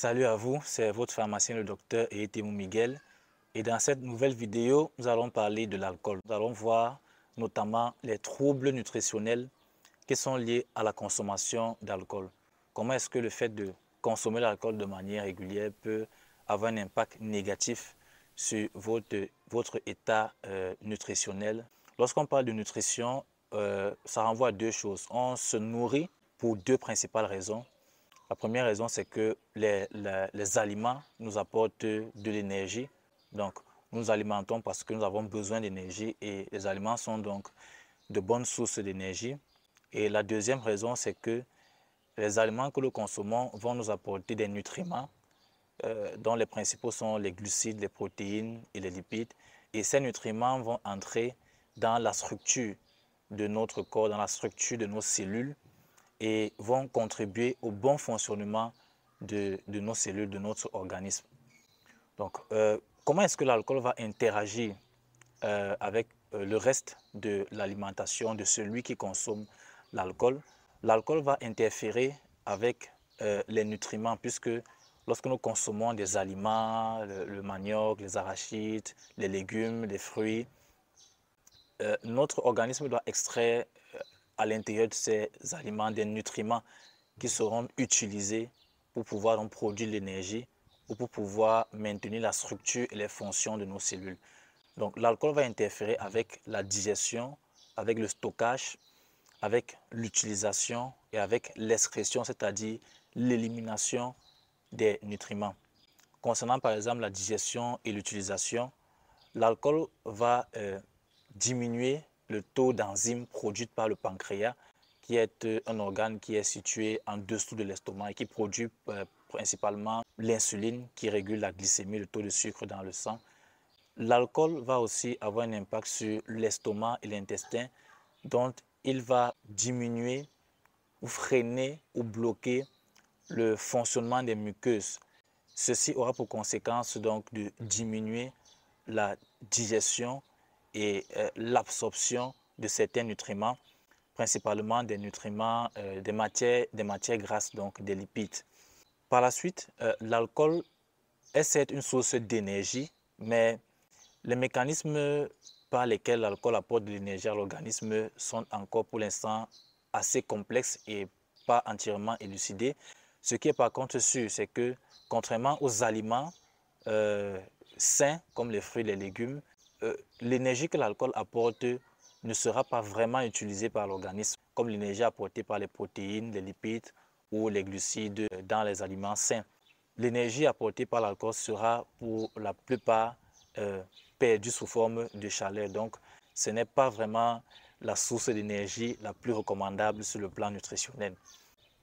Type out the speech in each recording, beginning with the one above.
Salut à vous, c'est votre pharmacien le docteur Eyetemo Miguel. Et dans cette nouvelle vidéo, nous allons parler de l'alcool. Nous allons voir notamment les troubles nutritionnels qui sont liés à la consommation d'alcool. Comment est-ce que le fait de consommer l'alcool de manière régulière peut avoir un impact négatif sur votre état nutritionnel. Lorsqu'on parle de nutrition, ça renvoie à deux choses. On se nourrit pour deux principales raisons. La première raison, c'est que les aliments nous apportent de l'énergie. Donc, nous nous alimentons parce que nous avons besoin d'énergie et les aliments sont donc de bonnes sources d'énergie. Et la deuxième raison, c'est que les aliments que nous consommons vont nous apporter des nutriments dont les principaux sont les glucides, les protéines et les lipides. Et ces nutriments vont entrer dans la structure de notre corps, dans la structure de nos cellules et vont contribuer au bon fonctionnement de nos cellules, de notre organisme. Donc, comment est-ce que l'alcool va interagir avec le reste de l'alimentation de celui qui consomme l'alcool? L'alcool va interférer avec les nutriments puisque lorsque nous consommons des aliments, le manioc, les arachides, les légumes, les fruits, notre organisme doit extraire à l'intérieur de ces aliments des nutriments qui seront utilisés pour pouvoir donc produire l'énergie ou pour pouvoir maintenir la structure et les fonctions de nos cellules. Donc l'alcool va interférer avec la digestion, avec le stockage, avec l'utilisation et avec l'excrétion, c'est-à-dire l'élimination des nutriments. Concernant par exemple la digestion et l'utilisation, l'alcool va diminuer le taux d'enzymes produites par le pancréas, qui est un organe qui est situé en dessous de l'estomac et qui produit principalement l'insuline qui régule la glycémie, le taux de sucre dans le sang. L'alcool va aussi avoir un impact sur l'estomac et l'intestin, dont il va diminuer ou freiner ou bloquer le fonctionnement des muqueuses. Ceci aura pour conséquence donc de diminuer la digestion et l'absorption de certains nutriments, principalement des nutriments, des matières grasses, donc des lipides. Par la suite, l'alcool est certes une source d'énergie, mais les mécanismes par lesquels l'alcool apporte de l'énergie à l'organisme sont encore pour l'instant assez complexes et pas entièrement élucidés. Ce qui est par contre sûr, c'est que contrairement aux aliments sains comme les fruits et les légumes, l'énergie que l'alcool apporte ne sera pas vraiment utilisée par l'organisme comme l'énergie apportée par les protéines, les lipides ou les glucides dans les aliments sains. L'énergie apportée par l'alcool sera pour la plupart perdue sous forme de chaleur. Donc, ce n'est pas vraiment la source d'énergie la plus recommandable sur le plan nutritionnel.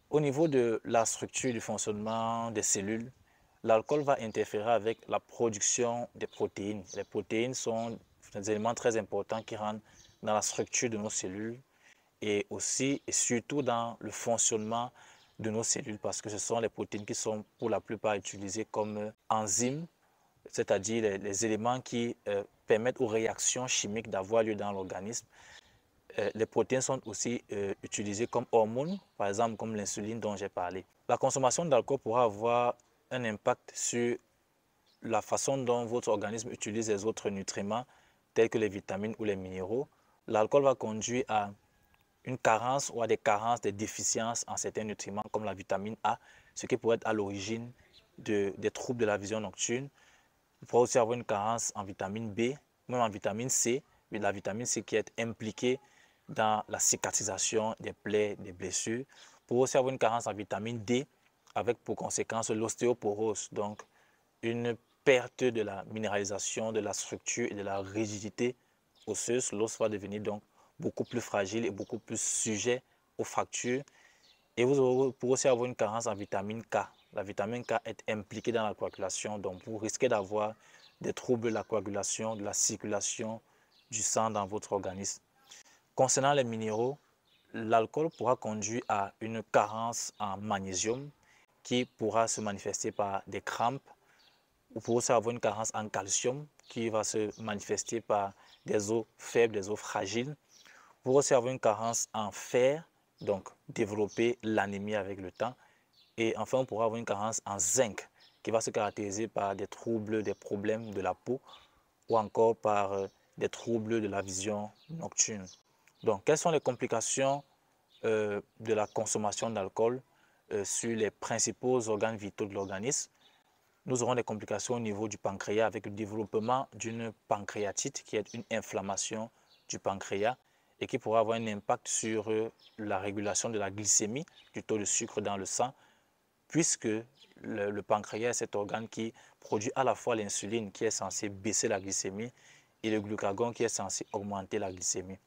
Au niveau de la structure du fonctionnement des cellules, l'alcool va interférer avec la production des protéines. Les protéines sont des éléments très importants qui rentrent dans la structure de nos cellules et aussi et surtout dans le fonctionnement de nos cellules parce que ce sont les protéines qui sont pour la plupart utilisées comme enzymes, c'est-à-dire les éléments qui permettent aux réactions chimiques d'avoir lieu dans l'organisme. Les protéines sont aussi utilisées comme hormones, par exemple comme l'insuline dont j'ai parlé. La consommation d'alcool pourra avoir un impact sur la façon dont votre organisme utilise les autres nutriments, tels que les vitamines ou les minéraux. L'alcool va conduire à une carence ou à des carences, des déficiences en certains nutriments comme la vitamine A, ce qui pourrait être à l'origine des troubles de la vision nocturne. Il pourrait aussi avoir une carence en vitamine B, même en vitamine C, mais la vitamine C qui est impliquée dans la cicatrisation des plaies, des blessures. Il pourrait aussi avoir une carence en vitamine D, avec pour conséquence l'ostéoporose, donc une perte de la minéralisation, de la structure et de la rigidité osseuse. L'os va devenir donc beaucoup plus fragile et beaucoup plus sujet aux fractures. Et vous pourrez aussi avoir une carence en vitamine K. La vitamine K est impliquée dans la coagulation, donc vous risquez d'avoir des troubles de la coagulation, de la circulation du sang dans votre organisme. Concernant les minéraux, l'alcool pourra conduire à une carence en magnésium qui pourra se manifester par des crampes. Vous pourrez aussi avoir une carence en calcium qui va se manifester par des os faibles, des os fragiles. Vous pourrez aussi avoir une carence en fer, donc développer l'anémie avec le temps. Et enfin, on pourra avoir une carence en zinc qui va se caractériser par des troubles, des problèmes de la peau ou encore par des troubles de la vision nocturne. Donc, quelles sont les complications de la consommation d'alcool sur les principaux organes vitaux de l'organisme? Nous aurons des complications au niveau du pancréas avec le développement d'une pancréatite qui est une inflammation du pancréas et qui pourra avoir un impact sur la régulation de la glycémie, du taux de sucre dans le sang, puisque le pancréas est cet organe qui produit à la fois l'insuline qui est censée baisser la glycémie et le glucagon qui est censé augmenter la glycémie.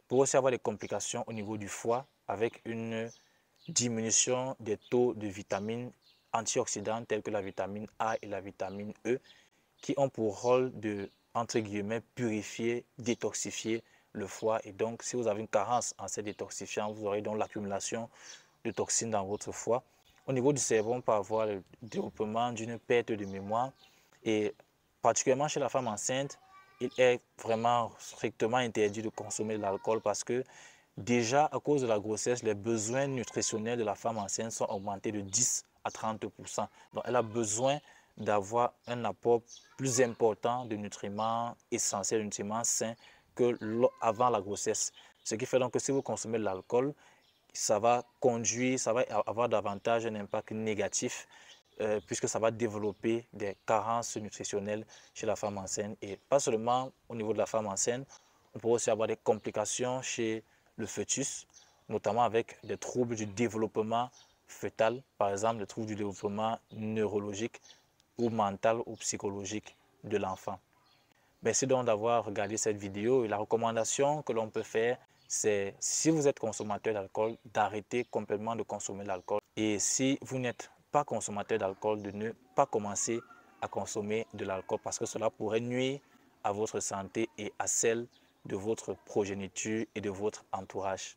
Pour aussi avoir des complications au niveau du foie avec une diminution des taux de vitamines antioxydantes telles que la vitamine A et la vitamine E qui ont pour rôle de, entre guillemets, purifier, détoxifier le foie. Et donc, si vous avez une carence en ces détoxifiants, vous aurez donc l'accumulation de toxines dans votre foie. Au niveau du cerveau, on peut avoir le développement d'une perte de mémoire et particulièrement chez la femme enceinte, il est vraiment strictement interdit de consommer de l'alcool parce que déjà à cause de la grossesse, les besoins nutritionnels de la femme enceinte sont augmentés de 10 à 30%. Donc elle a besoin d'avoir un apport plus important de nutriments essentiels, de nutriments sains qu'avant la grossesse. Ce qui fait donc que si vous consommez de l'alcool, ça va conduire, ça va avoir davantage un impact négatif puisque ça va développer des carences nutritionnelles chez la femme enceinte. Et pas seulement au niveau de la femme enceinte, on peut aussi avoir des complications chez le fœtus, notamment avec des troubles du développement fœtal, par exemple des troubles du développement neurologique ou mental ou psychologique de l'enfant. Merci donc d'avoir regardé cette vidéo et la recommandation que l'on peut faire, c'est si vous êtes consommateur d'alcool, d'arrêter complètement de consommer l'alcool. Et si vous n'êtes pas consommateur d'alcool, de ne pas commencer à consommer de l'alcool parce que cela pourrait nuire à votre santé et à celle de votre progéniture et de votre entourage.